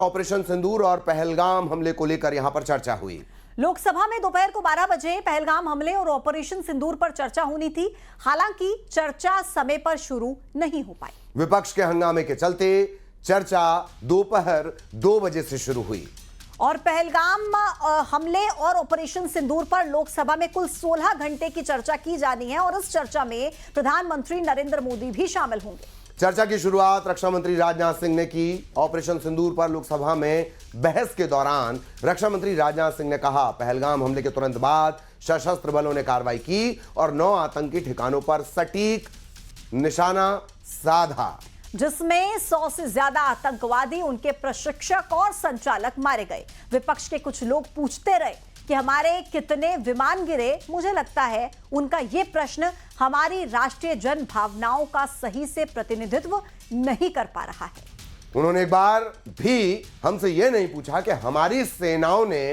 Operation सिंदूर और पहलगाम हमले को लेकर यहां पर चर्चा हुई। लोकसभा में दोपहर को 12 बजे पहलगाम हमले और ऑपरेशन सिंदूर पर चर्चा होनी थी। हालांकि चर्चा समय पर शुरू नहीं हो पाई। विपक्ष के हंगामे के चलते चर्चा दोपहर 2 बजे से शुरू हुई। और पहलगाम हमले और ऑपरेशन सिंदूर पर लोकसभा में कुल 16 घंटे की चर्चा की जानी है और इस चर्चा में प्रधानमंत्री नरेंद्र मोदी भी शामिल होंगे। चर्चा की शुरुआत रक्षा मंत्री राजनाथ सिंह ने की। ऑपरेशन सिंदूर पर लोकसभा में बहस के दौरान रक्षा मंत्री राजनाथ सिंह ने कहा, पहलगाम हमले के तुरंत बाद सशस्त्र बलों ने कार्रवाई की और 9 आतंकी ठिकानों पर सटीक निशाना साधा, जिसमें 100 से ज्यादा आतंकवादी, उनके प्रशिक्षक और संचालक मारे गए। विपक्ष के कुछ लोग पूछते रहे कि हमारे कितने विमान गिरे। मुझे लगता है उनका यह प्रश्न हमारी राष्ट्रीय जन भावनाओं का सही से प्रतिनिधित्व नहीं कर पा रहा है। उन्होंने एक बार भी हमसे यह नहीं पूछा कि हमारी सेनाओं ने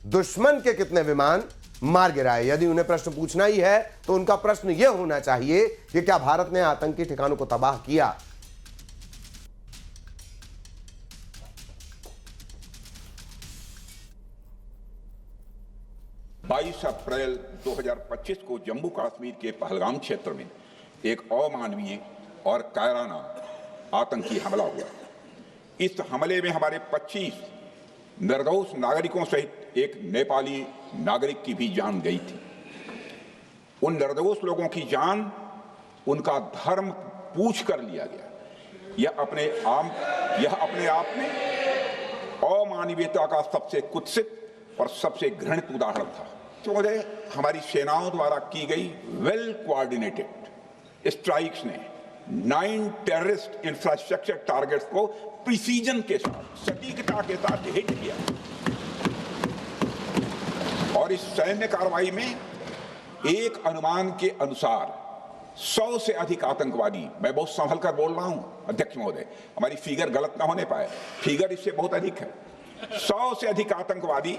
दुश्मन के कितने विमान मार गिराए। यदि उन्हें प्रश्न पूछना ही है तो उनका प्रश्न यह होना चाहिए कि क्या भारत ने आतंकी ठिकानों को तबाह किया। 22 अप्रैल 2025 को जम्मू कश्मीर के पहलगाम क्षेत्र में एक अमानवीय और कायराना आतंकी हमला हुआ। इस हमले में हमारे 25 निर्दोष नागरिकों सहित एक नेपाली नागरिक की भी जान गई थी। उन निर्दोष लोगों की जान उनका धर्म पूछ कर लिया गया। यह अपने आप में अमानवीयता का सबसे कुत्सित और सबसे घृणित उदाहरण था। महोदय, हमारी सेनाओं द्वारा की गई वेल कोऑर्डिनेटेड स्ट्राइक्स ने 9 टेररिस्ट इंफ्रास्ट्रक्चर टारगेट्स को प्रिसीजन के साथ, सटीकता के साथ हिट किया। और इस सैन्य कार्रवाई में एक अनुमान के अनुसार 100 से अधिक आतंकवादी, मैं बहुत संभल कर बोल रहा हूं अध्यक्ष महोदय, हमारी फिगर गलत ना होने पाए, फिगर इससे बहुत अधिक है। 100 से अधिक आतंकवादी,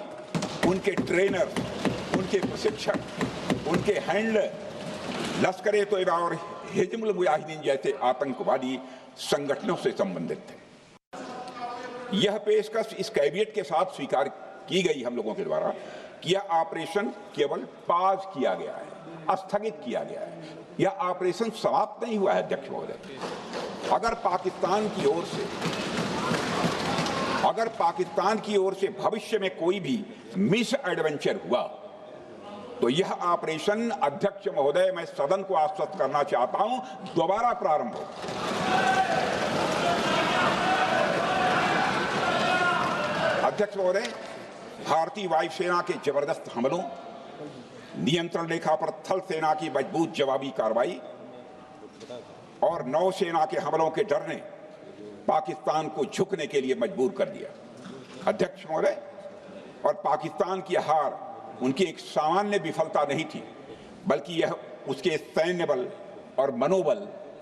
उनके ट्रेनर, उनके प्रशिक्षक, उनके हैंडलर, लश्कर-ए-तोयबा और हिजबुल मुजाहिदीन जैसे आतंकवादी संगठनों से संबंधित थे। यह पेशकश इस कैबिनेट के साथ स्वीकार की गई हम लोगों के द्वारा कि यह ऑपरेशन केवल पाज किया गया है, स्थगित किया गया है। यह ऑपरेशन समाप्त नहीं हुआ है अध्यक्ष महोदय। अगर पाकिस्तान की ओर से भविष्य में कोई भी मिस एडवेंचर हुआ तो यह ऑपरेशन, अध्यक्ष महोदय, मैं सदन को आश्वस्त करना चाहता हूं, दोबारा प्रारंभ हो। अध्यक्ष महोदय, भारतीय वायुसेना के जबरदस्त हमलों, नियंत्रण रेखा पर थल सेना की मजबूत जवाबी कार्रवाई और नौसेना के हमलों के डर ने पाकिस्तान को झुकने के लिए मजबूर कर दिया अध्यक्ष महोदय। और पाकिस्तान की हार उनकी एक सामान्य विफलता नहीं थी, बल्कि यह उसके सैन्य बल और मनोबल,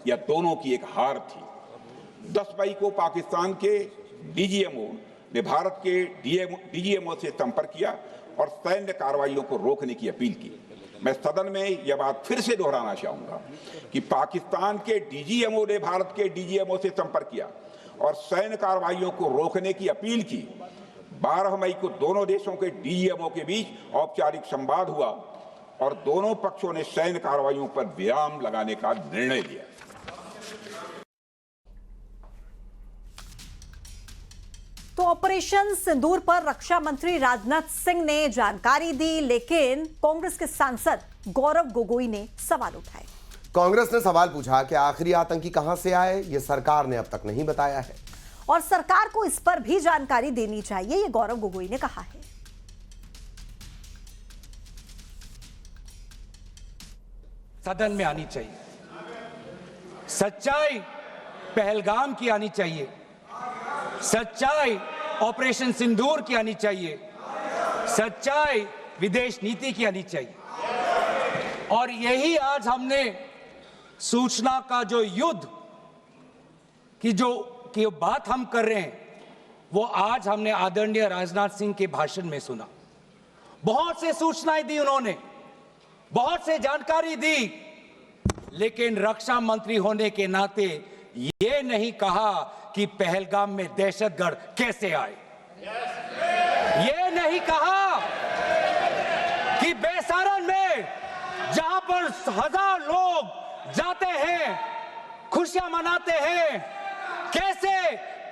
या दोनों की एक हार थी। 10 मई को पाकिस्तान के डीजीएमओ ने भारत के डीजीएमओ से संपर्क किया और सैन्य कार्रवाइयों को रोकने की अपील की। मैं सदन में यह बात फिर से दोहराना चाहूंगा कि पाकिस्तान के डीजीएमओ ने भारत के डीजीएमओ से संपर्क किया और सैन्य कार्रवाइयों को रोकने की अपील की। 12 मई को दोनों देशों के डीजीएमओ के बीच औपचारिक संवाद हुआ और दोनों पक्षों ने सैन्य कार्रवाइयों पर विराम लगाने का निर्णय लिया। तो ऑपरेशन सिंदूर पर रक्षा मंत्री राजनाथ सिंह ने जानकारी दी, लेकिन कांग्रेस के सांसद गौरव गोगोई ने सवाल उठाए। कांग्रेस ने सवाल पूछा कि आखिरी आतंकी कहां से आए, यह सरकार ने अब तक नहीं बताया है और सरकार को इस पर भी जानकारी देनी चाहिए, ये गौरव गोगोई ने कहा है। सदन में आनी चाहिए, सच्चाई पहलगाम की आनी चाहिए, सच्चाई ऑपरेशन सिंदूर की आनी चाहिए, सच्चाई विदेश नीति की आनी चाहिए। और यही आज हमने सूचना का जो युद्ध की जो बात हम कर रहे हैं, वो आज हमने आदरणीय राजनाथ सिंह के भाषण में सुना। बहुत से सूचनाएं दी उन्होंने, बहुत से जानकारी दी, लेकिन रक्षा मंत्री होने के नाते ये नहीं कहा कि पहलगाम में दहशतगर्द कैसे आए। ये नहीं कहा कि बेसारन में जहां पर 1000 लोग जाते हैं, खुशियां मनाते हैं, कैसे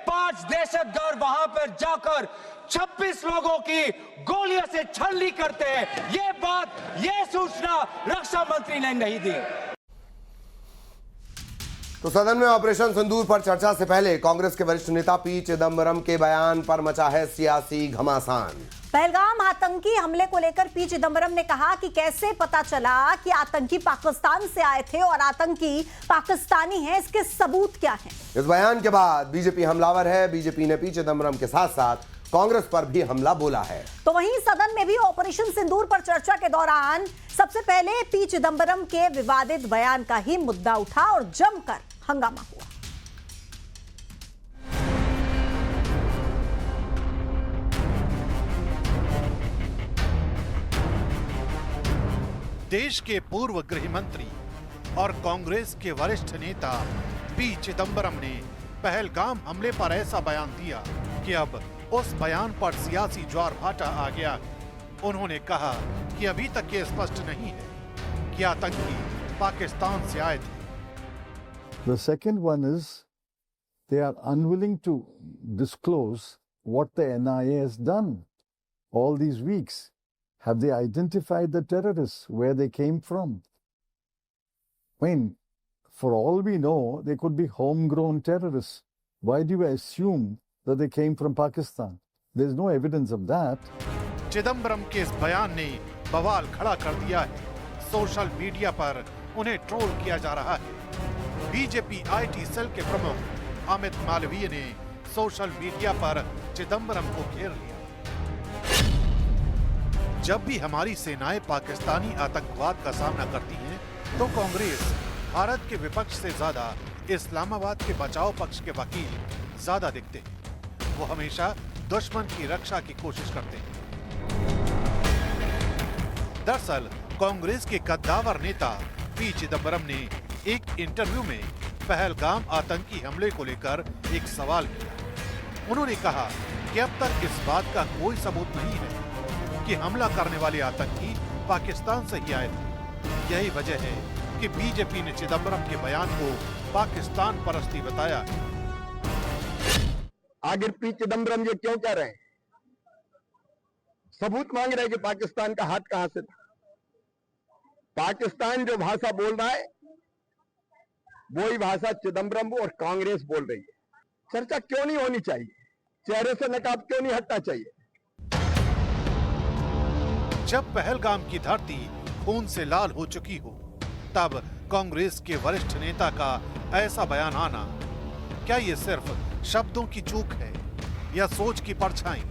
5 दहशतगर्द वहां पर जाकर 26 लोगों की गोलियों से छलनी करते हैं। ये सूचना रक्षा मंत्री ने नहीं दी। तो सदन में ऑपरेशन सिंदूर पर चर्चा से पहले कांग्रेस के वरिष्ठ नेता पी चिदंबरम के बयान पर मचा है सियासी घमासान। पहलगाम आतंकी हमले को लेकर पी चिदंबरम ने कहा कि कैसे पता चला कि आतंकी पाकिस्तान से आए थे और आतंकी पाकिस्तानी हैं, इसके सबूत क्या हैं? इस बयान के बाद बीजेपी हमलावर है। बीजेपी ने पी चिदंबरम के साथ साथ कांग्रेस पर भी हमला बोला है। तो वहीं सदन में भी ऑपरेशन सिंदूर पर चर्चा के दौरान सबसे पहले पी चिदंबरम के विवादित बयान का ही मुद्दा उठा और जमकर हंगामा हुआ। देश के पूर्व गृह मंत्री और कांग्रेस के वरिष्ठ नेता पी चिदंबरम ने पहलगाम हमले पर ऐसा बयान दिया कि अब उस बयान पर सियासी ज्वार भाटा आ गया। उन्होंने कहा कि अभी तक ये स्पष्ट नहीं है कि आतंकी पाकिस्तान से आए थे। The second one is they are unwilling to disclose what the NIA has done all these weeks. Have they identified the terrorists, where they came from? I mean, for all we know, they could be homegrown terrorists. Why do you assume that they came from Pakistan? There's no evidence of that. Chidambaram के इस बयान ने बवाल खड़ा कर दिया है। Social media पर उन्हें ट्रोल किया जा रहा है। बीजेपी आईटी सेल के प्रमुख अमित मालवीय ने सोशल मीडिया पर चिदंबरम को घेर लिया। जब भी हमारी सेनाएं पाकिस्तानी आतंकवाद का सामना करती हैं, तो कांग्रेस भारत के विपक्ष से ज्यादा इस्लामाबाद के बचाव पक्ष के वकील ज्यादा दिखते हैं। वो हमेशा दुश्मन की रक्षा की कोशिश करते हैं। दरअसल कांग्रेस के कद्दावर नेता पी चिदंबरम ने एक इंटरव्यू में पहलगाम आतंकी हमले को लेकर एक सवाल किया। उन्होंने कहा कि अब तक इस बात का कोई सबूत नहीं है कि हमला करने वाले आतंकी पाकिस्तान से ही आए थे। यही वजह है कि बीजेपी ने चिदंबरम के बयान को पाकिस्तान परस्ती बताया। आखिर पी चिदंबरम ये क्यों कह रहे हैं? सबूत मांग रहे हैं कि पाकिस्तान का हाथ कहां से था। पाकिस्तान जो भाषा बोल रहा है वही भाषा चिदंबरम और कांग्रेस बोल रही है। चर्चा क्यों नहीं होनी चाहिए? चेहरे से नकाब क्यों नहीं हटना चाहिए? जब पहलगाम की धरती खून से लाल हो चुकी हो, तब कांग्रेस के वरिष्ठ नेता का ऐसा बयान आना, क्या ये सिर्फ शब्दों की चूक है या सोच की परछाई?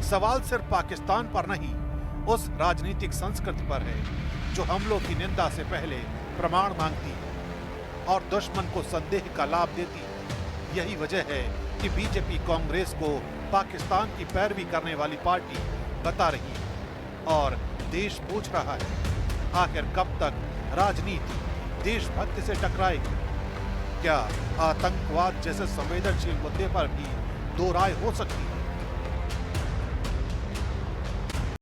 सवाल सिर्फ पाकिस्तान पर नहीं, उस राजनीतिक संस्कृति पर है जो हमलों की निंदा से पहले प्रमाण मांगती है और दुश्मन को संदेह का लाभ देती है। यही वजह है कि बीजेपी कांग्रेस को पाकिस्तान की पैरवी करने वाली पार्टी बता रही है और देश पूछ रहा है, आखिर कब तक राजनीति देशभक्ति से टकराएगी? क्या आतंकवाद जैसे संवेदनशील मुद्दे पर भी दो राय हो सकती है?